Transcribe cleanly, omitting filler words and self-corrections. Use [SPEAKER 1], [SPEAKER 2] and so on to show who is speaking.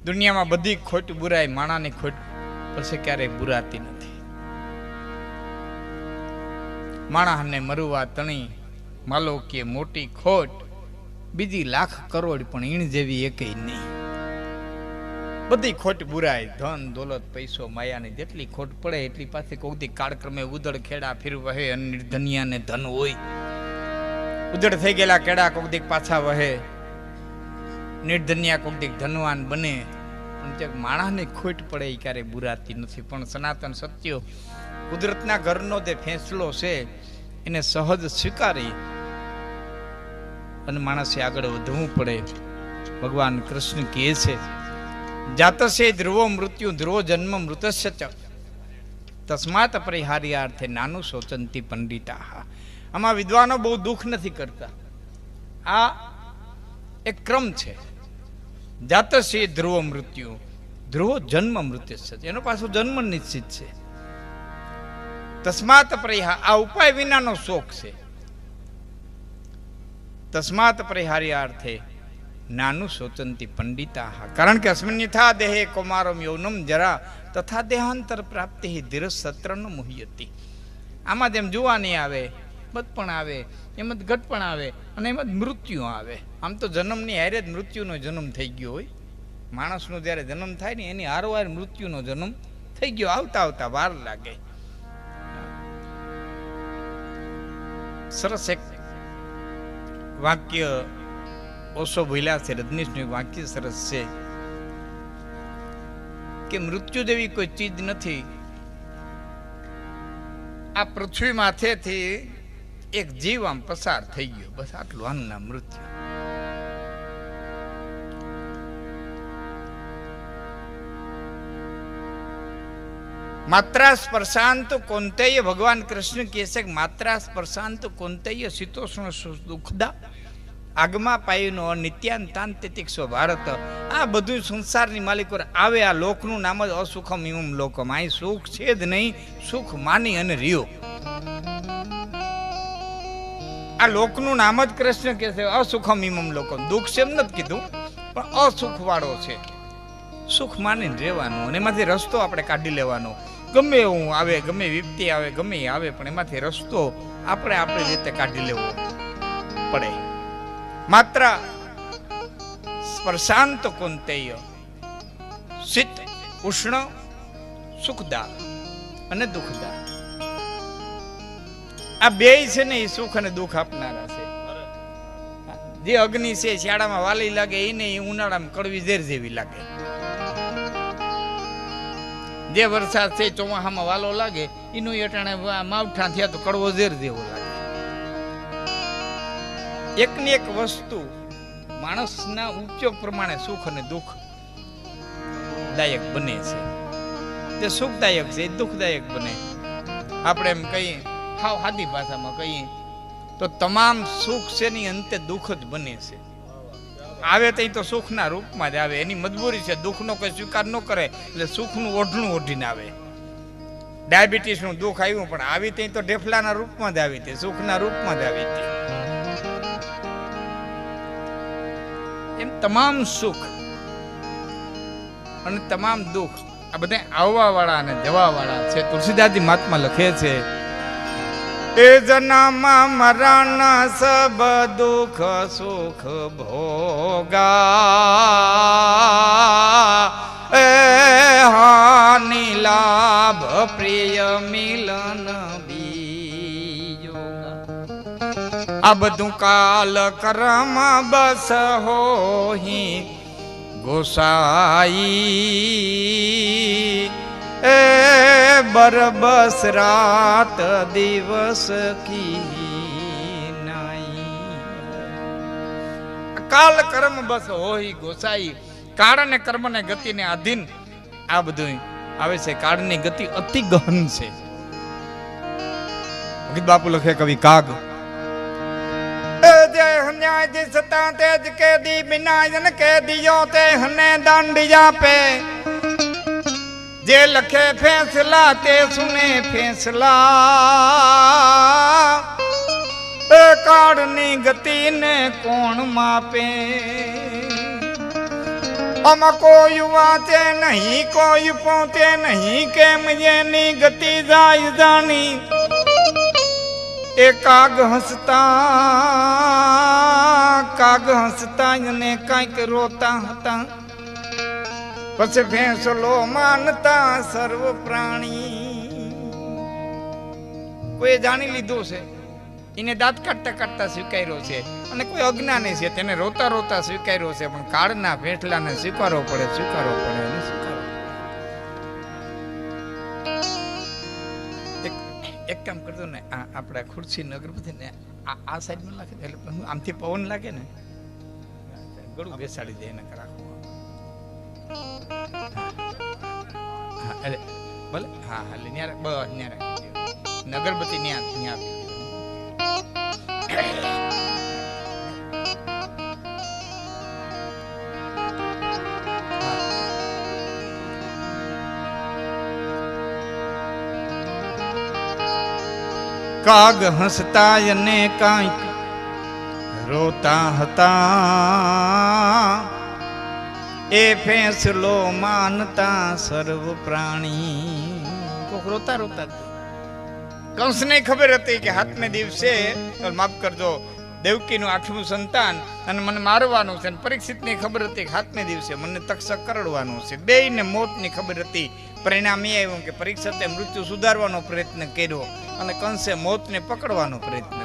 [SPEAKER 1] દુનિયામાં બધી ખોટ બુરાઈ માણાની ખોટ પછી ક્યારેય બુરાતી નથી. માણસને મરુવા તણી માલો કે મોટી ખોટ, બીજી લાખ કરોડ પણ ઈણ જેવી એકેય નહીં. બધી ખોટ બુરાય, ધન દોલત પૈસો માયાની જેટલી ખોટ પડે એટલી પાસે કોઈક કાળક્રમે ઉદળ ખેડા ફીર વહે. અને નિર્ધનિયાને ધન હોય, ઉદળ થઈ ગયેલા કેડા કોઈક પાછા વહે. નિર્ધનિયા કોઈક ધનવાન બને. પણ માણસને ખોટ પડે એ ક્યારેય બુરાતી નથી. પણ સનાતન સત્ય કુદરતના ઘરનો જે ફેંસલો છે એને સહજ સ્વીકારી અને માણસે આગળ વધવું પડે. ભગવાન કૃષ્ણ કહે છે, જાતસે ધ્રુવો મૃત્યુ ધ્રુવો જન્મ મૃતસ્ય ચ તસ્માત પરિહાર્યાર્થે નાનું શોચંતી પંડિતા. આમાં વિદ્વાનો બહુ દુઃખ નથી કરતા. આ એક ક્રમ છે. જાતસે ધ્રુવો મૃત્યુ ધ્રુવો જન્મ મૃત્યસ્ય, એનો પાછો જન્મ નિશ્ચિત છે. તસ્માત પરિહાર, આ ઉપાય વિનાનો શોક છે. તસ્માત પરિહાર્યાર્થે નાનું શોચંતી પંડિતા. કારણ કે અસ્મિન્યથા દેહે કૌમારમ યૌનમ જરા તથા દેહાંતર પ્રાપ્તિ ધીરજ સત્ર ન મુહ્યતી. આમાં જેમ જુવાની આવે, બદપણ આવે, એમ જ ઘટપણ આવે અને એમ જ મૃત્યુ આવે. આમ તો જન્મની હારે જ મૃત્યુનો જન્મ થઈ ગયો હોય. માણસનો જ્યારે જન્મ થાય ને એની હારવાર મૃત્યુનો જન્મ થઈ ગયો. આવતા આવતા વાર લાગે. સરસ એક વાક્ય ઓશો ભૂલ્યા છે, રજનીશનું એક વાક્ય સરસ છે કે મૃત્યુ જેવી કોઈ ચીજ નથી. આ પૃથ્વી માથેથી એક જીવ આમ પસાર થઈ ગયો, બસ આટલું, આનું નામ મૃત્યુ. માત્રા સ્પર્શાંત કોંતેય, ભગવાન કૃષ્ણ કહે છે કે માત્રા સ્પર્શાંત કોંતેય શીતોષ્ણ દુઃખદા આગમાં પાયુનો નિત્યાંતાંતિક સ્વ ભારત. આ બધું સંસારની માલિકો આવે. આ લોકનું નામ જ અસુખમ ઇમમ લોકમ. અહીં સુખ છે જ નહીં, સુખ માની અને રહ્યો. આ લોકનું નામ જ કૃષ્ણ કહે છે અસુખમ ઇમમ લોકમ. દુઃખ છે એમ નથી કીધું, પણ અસુખ વાળો છે. સુખ માનીને રહેવાનું અને એમાંથી રસ્તો આપણે કાઢી લેવાનો. ગમે એવું આવે, ગમે વિપત્તિ આવે, ગમે એ આવે, પણ એમાંથી રસ્તો આપણે આપણી રીતે કાઢી લેવો પડે. માત્ર સ્પર્શાંત કોંતેય, શીત ઉષ્ણ સુખદા અને દુઃખદા. આ બે છે ને એ સુખ અને દુઃખ આપનારા છે. જે અગ્નિ છે શિયાળામાં વાલી લાગે, એને ઉનાળામાં કડવી ઝેર જેવી લાગે. જે વરસાદ છે ચોમાસામાં વાલો લાગે, એનું અટાણે માવઠા થયા તો કડવો ઝેર જેવો લાગે. એકની એક વસ્તુ માણસના ઉપયોગ પ્રમાણે સુખ અને દુઃખ દાયક બને છે. જે સુખદાયક છે એ દુઃખદાયક બને. આપણે એમ કહીએ, હાવ સાદી ભાષામાં કહીએ તો તમામ સુખ છે ની અંતે દુઃખ જ બને છે. આવે તો સુખના રૂપમાં જ આવે. એની મજબૂરી છે, દુઃખનો કોઈ સ્વીકાર ન કરે એટલે સુખનું ઓઢણું ઓઢીને આવે. ડાયાબિટીસનું દુઃખ આવ્યું પણ આવી તઈ તો ઢેફલાના રૂપમાં જ આવી હતી, સુખના રૂપમાં જ આવી હતી. એમ તમામ સુખ અને તમામ દુઃખ આ બધા આવવા વાળા અને જવા વાળા છે. તુલસીદાસજી મહાત્મા લખે છે, એ જન્મમાં મરણ સબ દુઃખ સુખ ભોગા, એ હાનિ લાભ પ્રિય મિલન બીજોગા. આ બધું કાલ કર્મ બસ હોહી ગોસાઈ, એ બરબસ રાત દિવસ કી નાઈ. કાલ કર્મ બસ હોય ગોસાઈ. કાળ અને કર્મ ને ગતિ ને આધીન આ બધું આવે છે. કાળની ગતિ અતિ ગહન છે. ભગત બાપુ લખે, કવિ કાગ, ન્યાય સતા તેજ કે દી બિનાયન કે દિયો તે હને દાંડિયા પે, જે લખે ફેંસલા તે સુને ફેંસલા, એ કાળની ગતિને કોણ માપે. આમાં કોઈ વાંચે નહીં, કોઈ પહોંચે નહીં, કેમ એની ગતિ જાય જાણી. એ કાગ હસતા અને કાંઈક રોતા હતા. પછી ફેંસલો માનતા સર્વ પ્રાણી. કોઈ જાણી લીધું છે, એને દાંત કાઢતા કાઢતા સ્વીકાર્યો છે, અને કોઈ અજ્ઞાની છે તેને રોતા રોતા સ્વીકાર્યો છે. પણ કાળના ફેંસલાને સ્વીકારવો પડે અને સ્વીકારવો. એક કામ કરતો ને, આપણા ખુરશી અગરબત્તી ને આ સાઈડમાં લાગે, એટલે આમથી પવન લાગે ને ગળું બેસાડી દે એને રાખો. હા અરે ભલે, હા હાલે ન્યા બસ ન્યા રાખી અગરબત્તી ન્યા. કાગ હસતા અને કાંઈક રોતા હતા. એ ફેંસલો માનતા સર્વ પ્રાણી. કોક રોતા રોતા. કંસને ખબર હતી કે હાથમે દિવસે, માફ કરજો, દેવકીનું 8મું સંતાન અને મને મારવાનું છે. પરીક્ષિતની ખબર હતી કે હાથમે દિવસે મને તક્ષક કરડવાનું છે. બેયને મોતની ખબર હતી. પરિણામ એ આવ્યું કે પરીક્ષિતે મૃત્યુ સુધારવાનો પ્રયત્ન કર્યો અને કંસે મોતને પકડવાનો પ્રયત્ન